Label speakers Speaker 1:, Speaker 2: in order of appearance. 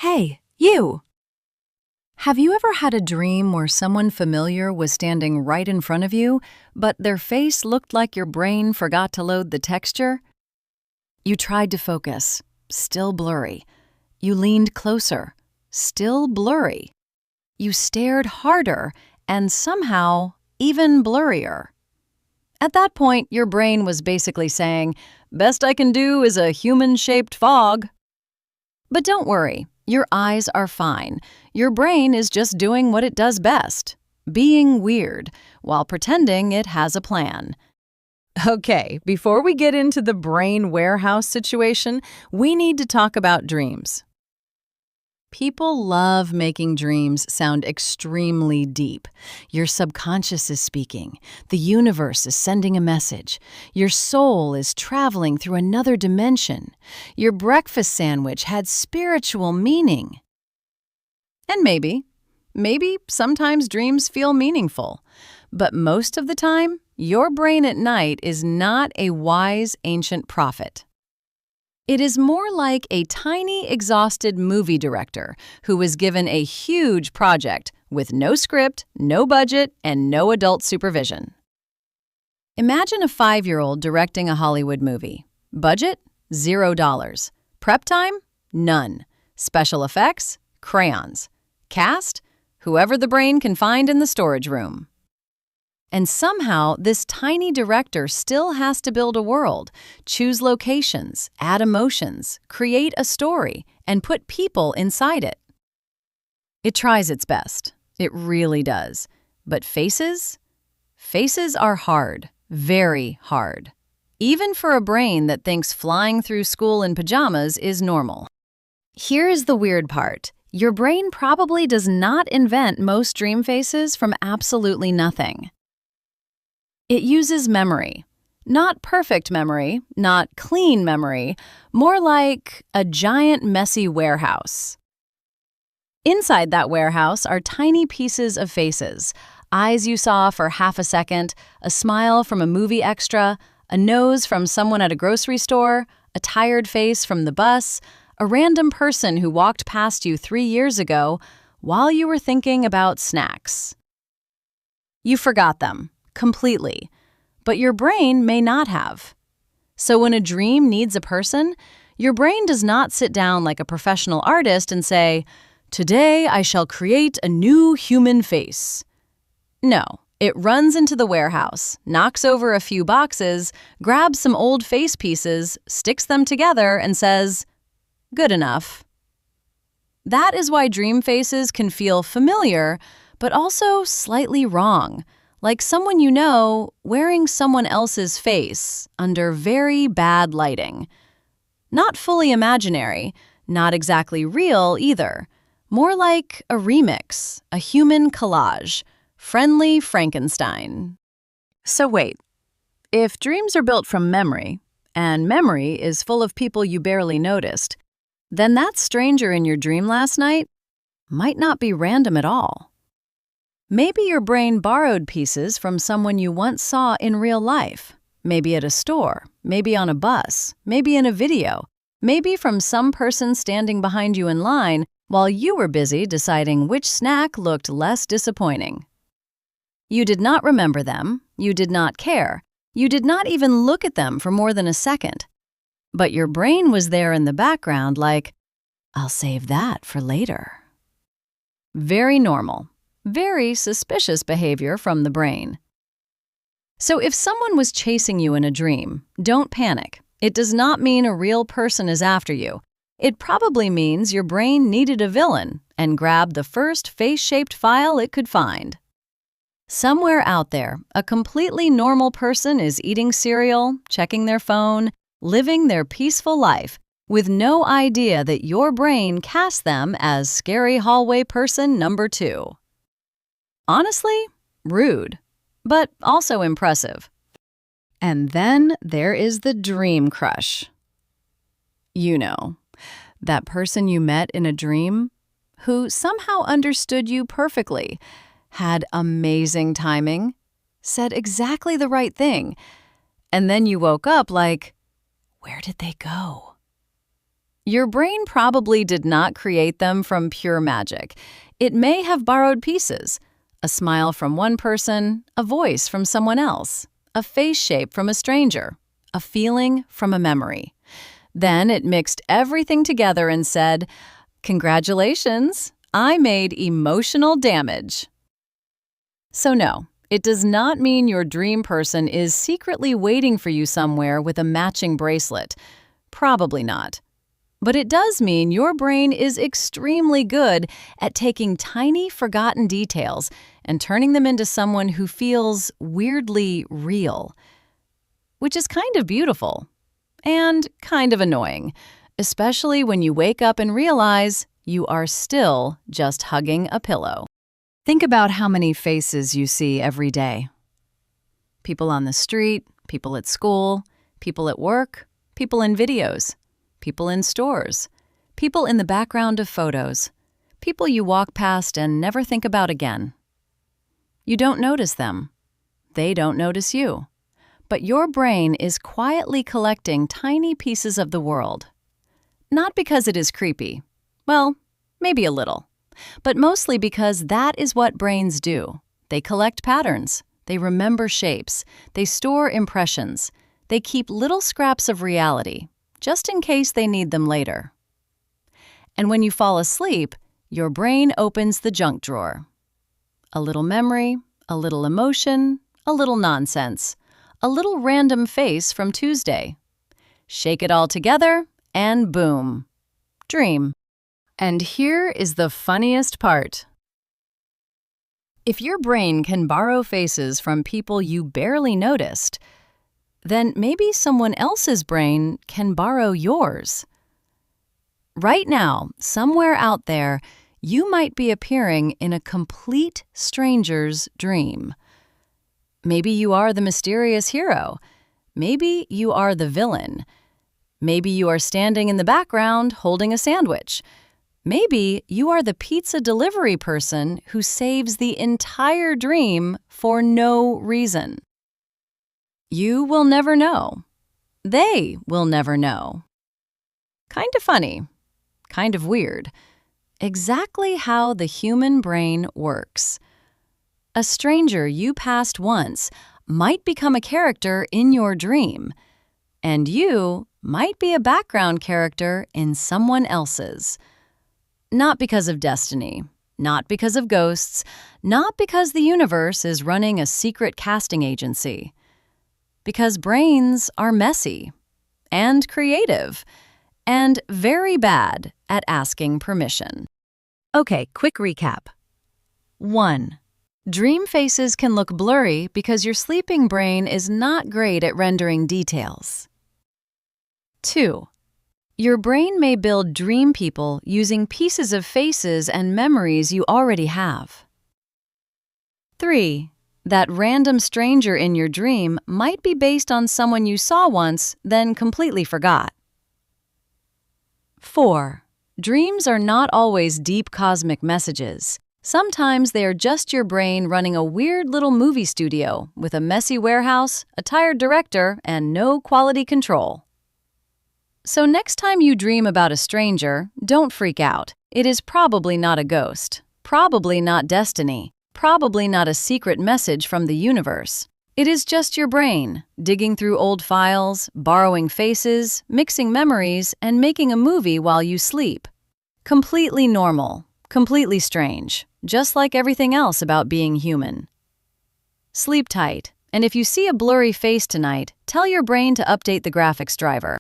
Speaker 1: Hey, you! Have you ever had a dream where someone familiar was standing right in front of you, but their face looked like your brain forgot to load the texture? You tried to focus, still blurry. You leaned closer, still blurry. You stared harder, and somehow even blurrier. At that point, your brain was basically saying, "Best I can do is a human-shaped fog." But don't worry, your eyes are fine. Your brain is just doing what it does best, being weird, while pretending it has a plan. Okay, before we get into the brain warehouse situation, we need to talk about dreams. People love making dreams sound extremely deep. Your subconscious is speaking. The universe is sending a message. Your soul is traveling through another dimension. Your breakfast sandwich had spiritual meaning. And maybe sometimes dreams feel meaningful. But most of the time, your brain at night is not a wise ancient prophet. It is more like a tiny, exhausted movie director who was given a huge project with no script, no budget, and no adult supervision. Imagine a 5-year-old directing a Hollywood movie. Budget? $0. Prep time? None. Special effects? Crayons. Cast? Whoever the brain can find in the storage room. And somehow, this tiny director still has to build a world, choose locations, add emotions, create a story, and put people inside it. It tries its best. It really does. But faces? Faces are hard, very hard. Even for a brain that thinks flying through school in pajamas is normal. Here is the weird part. Your brain probably does not invent most dream faces from absolutely nothing. It uses memory. Not perfect memory, not clean memory, more like a giant messy warehouse. Inside that warehouse are tiny pieces of faces, eyes you saw for half a second, a smile from a movie extra, a nose from someone at a grocery store, a tired face from the bus, a random person who walked past you 3 years ago while you were thinking about snacks. You forgot them. Completely. But your brain may not have. So when a dream needs a person, your brain does not sit down like a professional artist and say, "Today I shall create a new human face." No, it runs into the warehouse, knocks over a few boxes, grabs some old face pieces, sticks them together, and says, "Good enough." That is why dream faces can feel familiar, but also slightly wrong. Like someone you know wearing someone else's face under very bad lighting. Not fully imaginary, not exactly real either. More like a remix, a human collage, friendly Frankenstein. So wait, if dreams are built from memory, and memory is full of people you barely noticed, then that stranger in your dream last night might not be random at all. Maybe your brain borrowed pieces from someone you once saw in real life, maybe at a store, maybe on a bus, maybe in a video, maybe from some person standing behind you in line while you were busy deciding which snack looked less disappointing. You did not remember them, you did not care, you did not even look at them for more than a second. But your brain was there in the background like, "I'll save that for later." Very normal. Very suspicious behavior from the brain. So if someone was chasing you in a dream, don't panic. It does not mean a real person is after you. It probably means your brain needed a villain and grabbed the first face-shaped file it could find. Somewhere out there, a completely normal person is eating cereal, checking their phone, living their peaceful life, with no idea that your brain cast them as scary hallway person number 2. Honestly, rude, but also impressive. And then there is the dream crush. You know, that person you met in a dream who somehow understood you perfectly, had amazing timing, said exactly the right thing, and then you woke up like, where did they go? Your brain probably did not create them from pure magic. It may have borrowed pieces: a smile from one person, a voice from someone else, a face shape from a stranger, a feeling from a memory. Then it mixed everything together and said, "Congratulations, I made emotional damage." So no, it does not mean your dream person is secretly waiting for you somewhere with a matching bracelet. Probably not. But it does mean your brain is extremely good at taking tiny, forgotten details and turning them into someone who feels weirdly real. Which is kind of beautiful and kind of annoying, especially when you wake up and realize you are still just hugging a pillow. Think about how many faces you see every day. People on the street, people at school, people at work, people in videos, people in stores, people in the background of photos, people you walk past and never think about again. You don't notice them. They don't notice you. But your brain is quietly collecting tiny pieces of the world. Not because it is creepy. Well, maybe a little. But mostly because that is what brains do. They collect patterns. They remember shapes. They store impressions. They keep little scraps of reality, just in case they need them later. And when you fall asleep, your brain opens the junk drawer. A little memory, a little emotion, a little nonsense, a little random face from Tuesday. Shake it all together, and boom, dream. And here is the funniest part. If your brain can borrow faces from people you barely noticed, then maybe someone else's brain can borrow yours. Right now, somewhere out there, you might be appearing in a complete stranger's dream. Maybe you are the mysterious hero. Maybe you are the villain. Maybe you are standing in the background holding a sandwich. Maybe you are the pizza delivery person who saves the entire dream for no reason. You will never know. They will never know. Kind of funny, kind of weird. Exactly how the human brain works. A stranger you passed once might become a character in your dream, and you might be a background character in someone else's. Not because of destiny, not because of ghosts, not because the universe is running a secret casting agency. Because brains are messy and creative and very bad at asking permission. Okay, quick recap. 1. Dream faces can look blurry because your sleeping brain is not great at rendering details. 2. Your brain may build dream people using pieces of faces and memories you already have. 3. That random stranger in your dream might be based on someone you saw once, then completely forgot. 4. Dreams are not always deep cosmic messages. Sometimes they are just your brain running a weird little movie studio with a messy warehouse, a tired director, and no quality control. So next time you dream about a stranger, don't freak out. It is probably not a ghost, probably not destiny, probably not a secret message from the universe. It is just your brain, digging through old files, borrowing faces, mixing memories, and making a movie while you sleep. Completely normal, completely strange, just like everything else about being human. Sleep tight, and if you see a blurry face tonight, tell your brain to update the graphics driver.